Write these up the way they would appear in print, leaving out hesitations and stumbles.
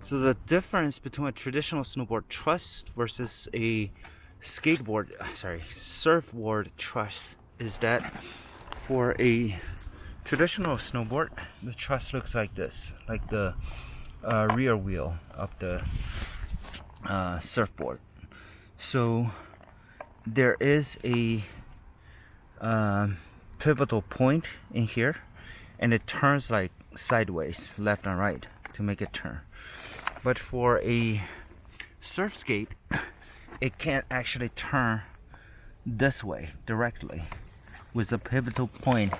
So the difference between a traditional snowboard truss versus a surfboard truss is that for a traditional snowboard, the truss looks like this, like the rear wheel of the surfboard. So there is a pivotal point in here, and it turns like sideways, left and right, to make it turn. But for a SurfSkate, it can't actually turn this way directly, with a pivotal point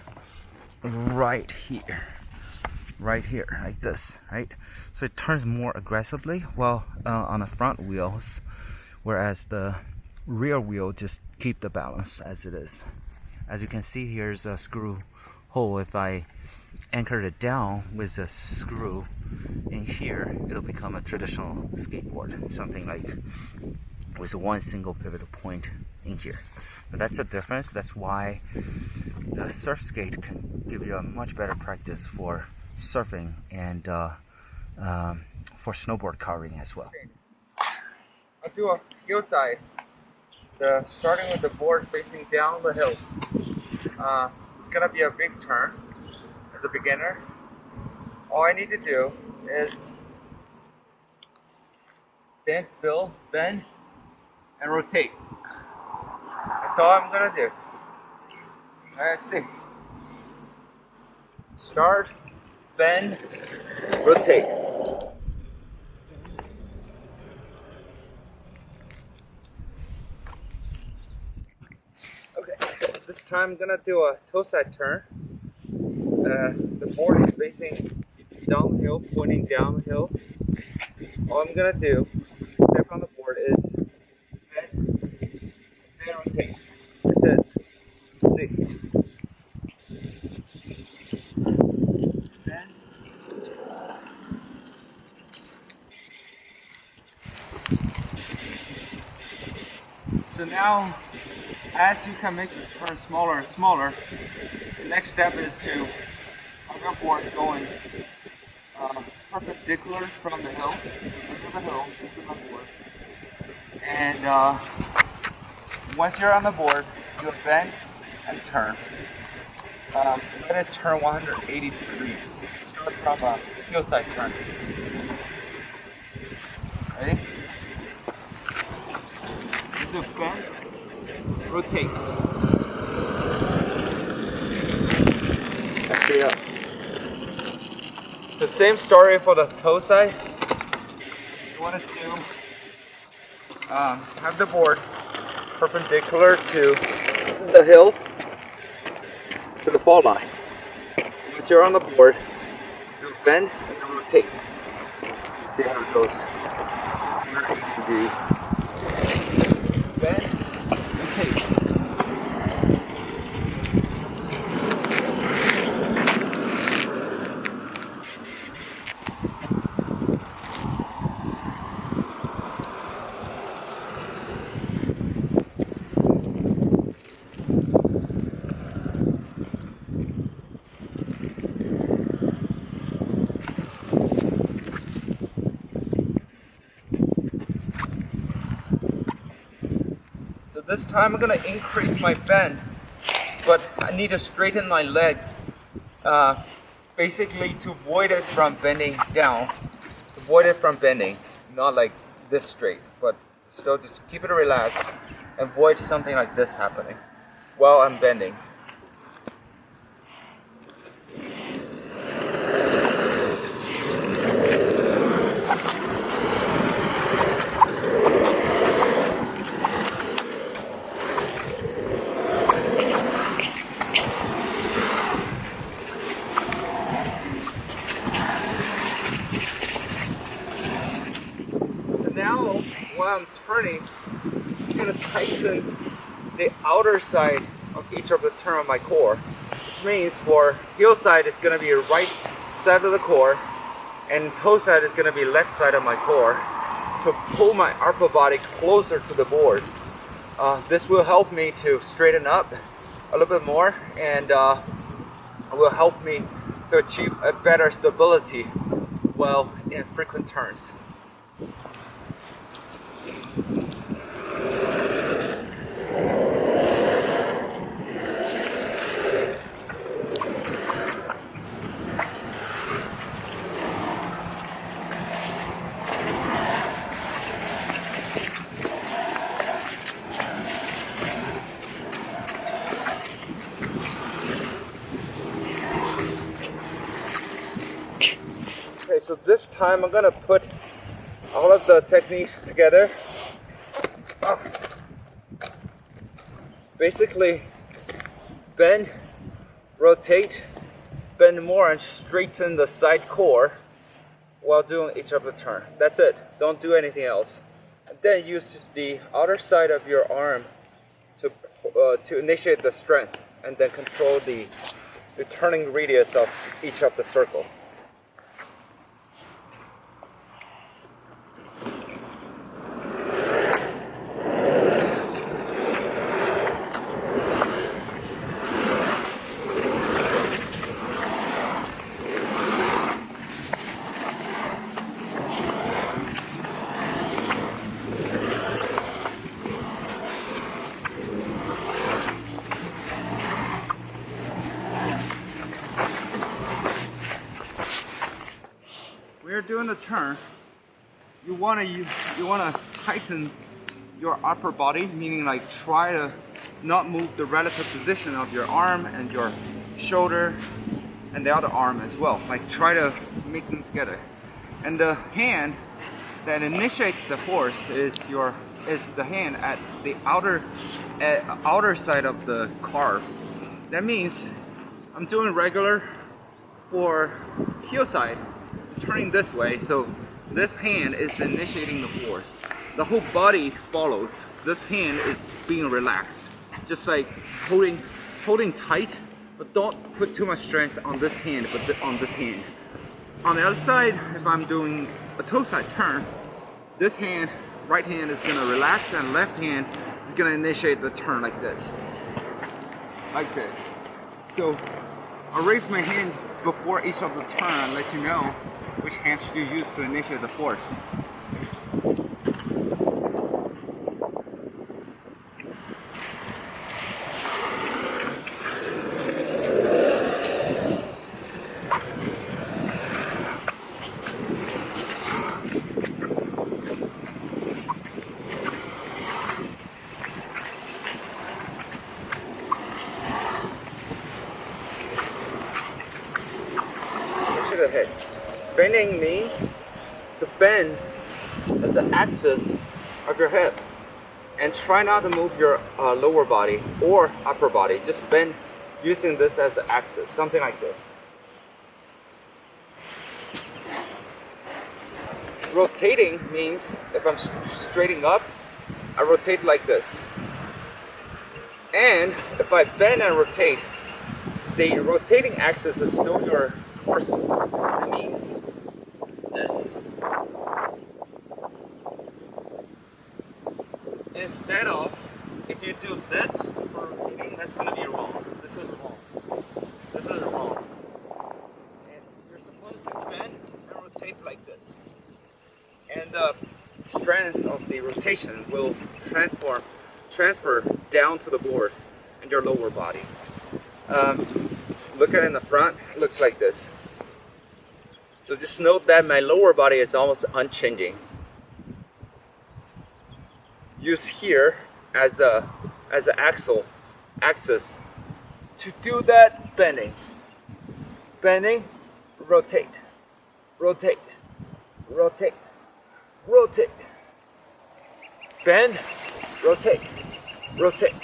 right here, like this, right? So it turns more aggressively, well, on the front wheels, whereas the rear wheel just keep the balance as it is. As you can see, here's a screw hole. If I anchored it down with a screw in here, it'll become a traditional skateboard, something like with one single pivotal point in here. But that's a difference. That's why the SurfSkate can give you a much better practice for surfing and for snowboard carving as well. I'll do a hillside, starting with the board facing down the hill. It's gonna be a big turn as a beginner. All I need to do is stand still, bend, and rotate. That's all I'm gonna do. Let's see. Start, bend, rotate. Okay, this time I'm gonna do a toe side turn. The board is facing downhill, pointing downhill. All I'm gonna do, step on the board, is bend, then rotate. That's it. See. Bend. So now, as you can make the turn smaller and smaller, the next step is to have your board going perpendicular from the hill, into the board. And once you're on the board, you'll bend and turn. Let it turn 180 degrees. Start from a hillside turn. Ready? Do bend, rotate. Actually, the same story for the toe side. You want to do have the board perpendicular to the hill, to the fall line. Once you're on the board, you bend and then rotate. See how it goes. 180 degrees. Bend, rotate. This time I'm going to increase my bend, but I need to straighten my leg, basically to avoid it from bending down, not like this straight, but still just keep it relaxed and avoid something like this happening while I'm bending. Now, while I'm turning, I'm going to tighten the outer side of each of the turn of my core, which means for heel side it's going to be right side of the core, and toe side is going to be left side of my core, to pull my upper body closer to the board. This will help me to straighten up a little bit more, and will help me to achieve a better stability well in frequent turns. Okay, so this time I'm gonna put all of the techniques together. Basically, bend, rotate, bend more, and straighten the side core while doing each of the turn. That's it. Don't do anything else. And then use the outer side of your arm to initiate the strength, and then control the turning radius of each of the circle. When you're doing the turn, you wanna tighten your upper body, meaning like try to not move the relative position of your arm and your shoulder and the other arm as well. Like try to make them together. And the hand that initiates the force is the hand at the outer side of the carve. That means I'm doing regular for heel side, turning this way, so this hand is initiating the force. The whole body follows. This hand is being relaxed, just like holding tight, but don't put too much strength on this hand, but on this hand. On the other side, if I'm doing a toe side turn, this hand, right hand is gonna relax, and left hand is gonna initiate the turn like this. Like this. So I'll raise my hand before each of the turn and let you know which hand should you use to initiate the force. The head. Bending means to bend as the axis of your head, and try not to move your lower body or upper body. Just bend using this as the axis, something like this. Rotating means if I'm straightening up, I rotate like this. And if I bend and rotate, the rotating axis is still your torso. That means this. Instead of, if you do this for rotating, that's going to be wrong. This is wrong. This is wrong. And you're supposed to bend and rotate like this. And the strength of the rotation will transfer down to the board and your lower body. Look at it in the front, it looks like this. So just note that my lower body is almost unchanging. Use here as a axis to do that bending. Bending, rotate, rotate, rotate, rotate. Bend, rotate, rotate.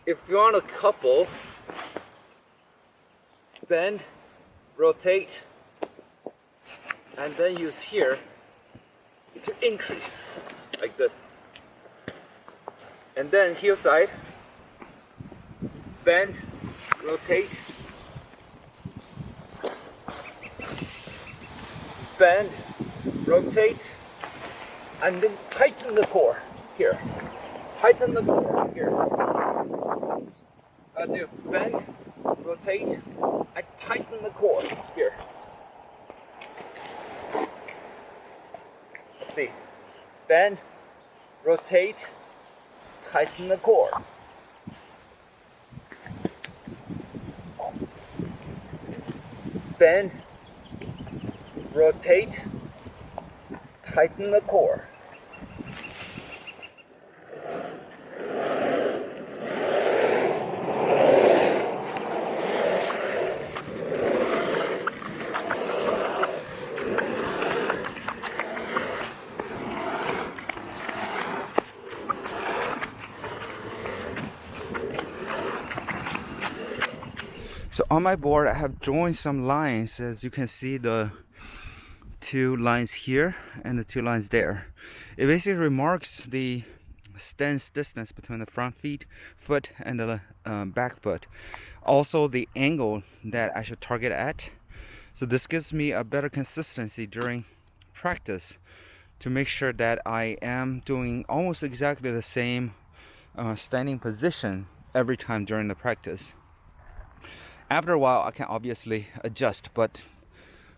If you want a couple, bend, rotate, and then use here to increase, like this. And then heel side, bend, rotate, bend, rotate, and then tighten the core here. Tighten the core here. Do bend, rotate. rotate, I tighten the core here. Let's see. Bend, rotate, tighten the core. Bend, rotate, tighten the core. So on my board, I have joined some lines. As you can see, the 2 lines here and the 2 lines there. It basically remarks the stance distance between the front foot and the back foot. Also the angle that I should target at. So this gives me a better consistency during practice to make sure that I am doing almost exactly the same standing position every time during the practice. After a while, I can obviously adjust, but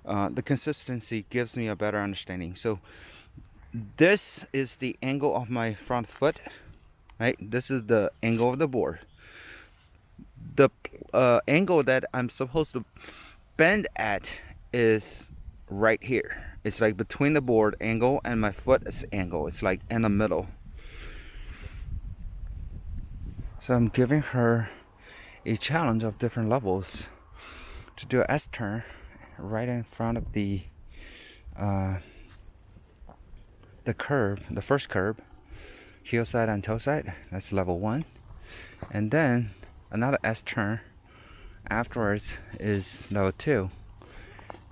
the consistency gives me a better understanding. So this is the angle of my front foot, right? This is the angle of the board. The angle that I'm supposed to bend at is right here. It's like between the board angle and my foot's angle. It's like in the middle. So I'm giving her a challenge of different levels to do an S turn right in front of the curb, the first curb, heel side and toe side. That's level 1, and then another S turn afterwards is level 2,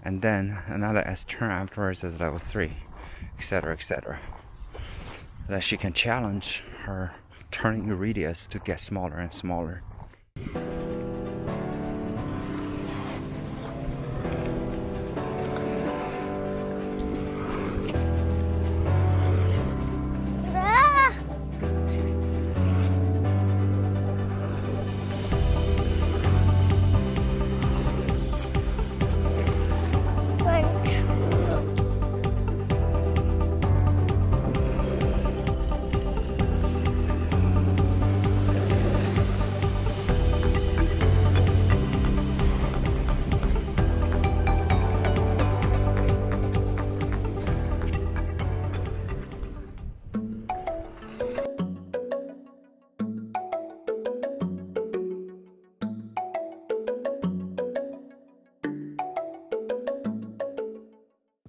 and then another S turn afterwards is level 3, etc., etc. That she can challenge her turning radius to get smaller and smaller.